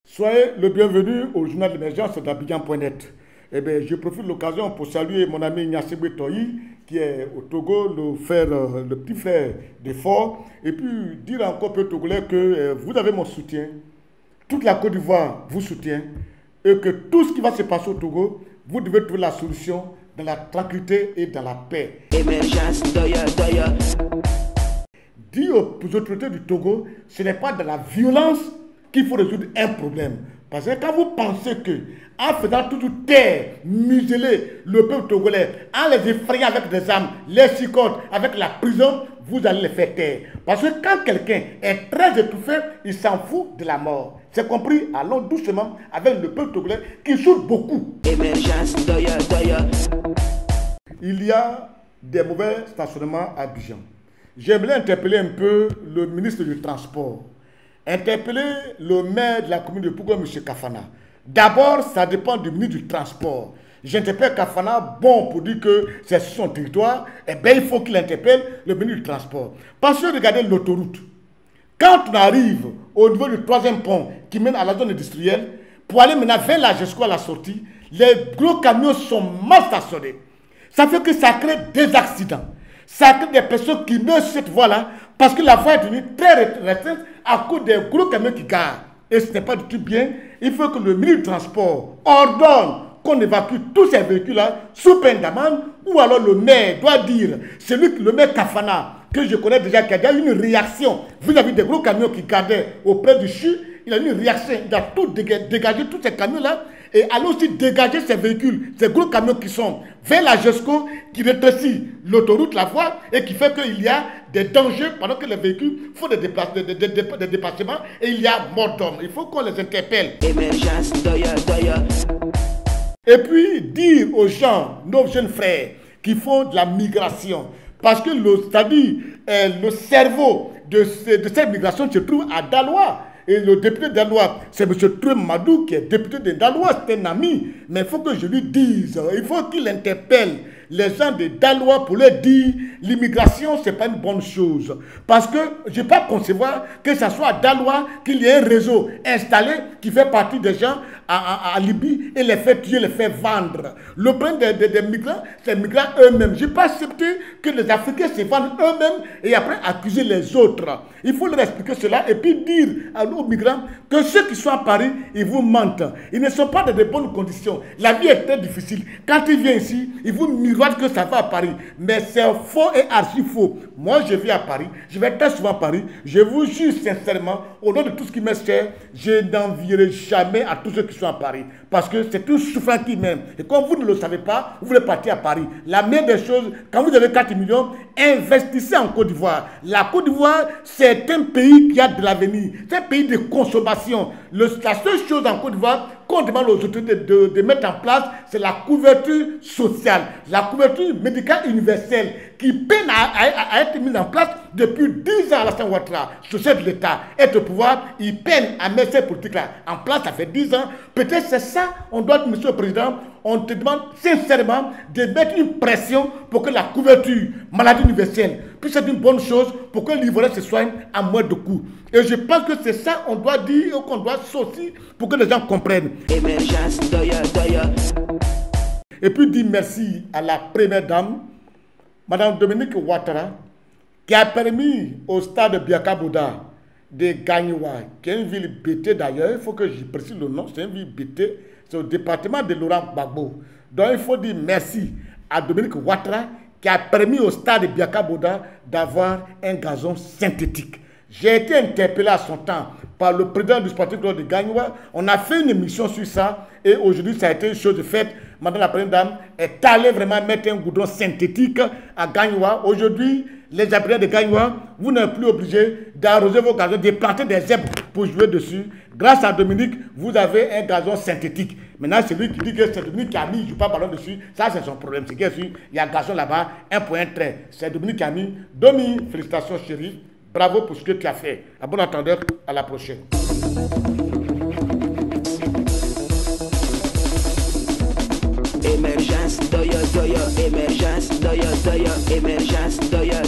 Soyez le bienvenu au journal d'émergence d'Abidjan.net. Eh bien, je profite de l'occasion pour saluer mon ami Ignace Toyi, qui est au Togo, le petit frère d'effort, et puis dire encore peu togolais que vous avez mon soutien, toute la Côte d'Ivoire vous soutient, et que tout ce qui va se passer au Togo, vous devez trouver la solution dans la tranquillité et dans la paix. Dit aux autorités du Togo, ce n'est pas de la violence qu'il faut résoudre un problème. Parce que quand vous pensez que, en faisant toujours taire, museler le peuple togolais, en les effrayant avec des armes, les chicotes, avec la prison, vous allez les faire taire. Parce que quand quelqu'un est très étouffé, il s'en fout de la mort. C'est compris? Allons doucement avec le peuple togolais qui souffre beaucoup. Il y a des mauvais stationnements à Abidjan. J'aimerais interpeller un peu le ministre du Transport. Interpeller le maire de la commune de Pougon, M. Kafana. D'abord, ça dépend du ministre du Transport. J'interpelle Kafana, bon, pour dire que c'est son territoire, eh bien, il faut qu'il interpelle le ministre du Transport. Parce que regardez l'autoroute. Quand on arrive au niveau du troisième pont qui mène à la zone industrielle, pour aller maintenant vers la GESCO à la sortie, les gros camions sont mal stationnés. Ça fait que ça crée des accidents. Ça crée des personnes qui meurent sur cette voie-là parce que la voie est devenue très restreinte à cause des gros camions qui garent. Et ce n'est pas du tout bien. Il faut que le ministre du Transport ordonne qu'on évacue tous ces véhicules-là sous peine d'amende, ou alors le maire doit dire, le maire Kafana, que je connais déjà, qui a déjà eu une réaction vis-à-vis des gros camions qui gardaient auprès du CHU, il a eu une réaction, il a tout dégagé tous ces camions-là, et aller aussi dégager ces véhicules, ces gros camions qui sont vers la GESCO, qui rétrécit l'autoroute, la voie, et qui fait qu'il y a des dangers pendant que les véhicules font des dépassements, et il y a mort d'homme. Il faut qu'on les interpelle. Et puis dire aux gens, nos jeunes frères, qui font de la migration, parce que le cerveau de cette migration se trouve à Daloa. Et le député d'Aloa, c'est M. Touré Madou qui est député de Daloa, c'est un ami. Mais il faut que je lui dise, il faut qu'il interpelle les gens de Daloa pour leur dire l'immigration, ce n'est pas une bonne chose. Parce que je ne peux pas concevoir que ce soit à Daloa qu'il y ait un réseau installé qui fait partie des gens à Libye et les fait tuer, les fait vendre. Le problème des migrants, c'est les migrants eux-mêmes. Je ne peux pas accepter que les Africains se vendent eux-mêmes et après accuser les autres. Il faut leur expliquer cela et puis dire aux migrants que ceux qui sont à Paris, ils vous mentent. Ils ne sont pas dans de bonnes conditions. La vie est très difficile. Quand ils viennent ici, ils vous miroitent que ça va à Paris. Mais c'est faux et archi faux. Moi, je vis à Paris. Je vais très souvent à Paris. Je vous jure sincèrement, au nom de tout ce qui m'est cher, je n'envierai jamais à tous ceux qui sont à Paris. Parce que c'est une souffrance qui m'aime. Et comme vous ne le savez pas, vous voulez partir à Paris. La meilleure des choses, quand vous avez 4 millions, investissez en Côte d'Ivoire. La Côte d'Ivoire, c'est un pays qui a de l'avenir. C'est un pays de consommation. La seule chose en Côte d'Ivoire qu'on demande aux autorités de mettre en place, c'est la couverture sociale, la couverture médicale universelle qui peine à être mise en place depuis 10 ans à Alassane Ouattara, sur chef de l'État. Et au pouvoir, il peine à mettre cette politique-là en place, ça fait 10 ans. Peut-être c'est ça, on doit dire, Monsieur le Président, on te demande sincèrement de mettre une pression pour que la couverture maladie universelle puisse être une bonne chose pour que l'Ivoirien se soigne à moins de coûts. Et je pense que c'est ça qu'on doit dire, qu'on doit saucer pour que les gens comprennent. Et puis dire merci à la première dame, Madame Dominique Ouattara, qui a permis au stade de Biakaboda de Gagnoua, qui est une ville bêtée d'ailleurs, il faut que je précise le nom, c'est une ville bêtée, c'est au département de Laurent Gbagbo. Donc il faut dire merci à Dominique Ouattara qui a permis au stade de Biakaboda d'avoir un gazon synthétique. J'ai été interpellé à son temps par le président du Sporting Club de Gagnoua. On a fait une émission sur ça et aujourd'hui ça a été une chose de faite. Madame la Première Dame est allée vraiment mettre un goudron synthétique à Gagnoua. Aujourd'hui, les habitants de Gagnoua, vous n'êtes plus obligés d'arroser vos gazons, de planter des herbes pour jouer dessus. Grâce à Dominique, vous avez un gazon synthétique. Maintenant, celui qui dit que c'est Dominique qui a mis, je ne joue pas ballon dessus, ça c'est son problème. C'est qu'il y a un gazon là-bas, un point trait. C'est Dominique qui a mis. Domi, félicitations chérie. Bravo pour ce que tu as fait. À bon entendeur, à la prochaine. Émergence, doya, émergence, doya, émergence, doya.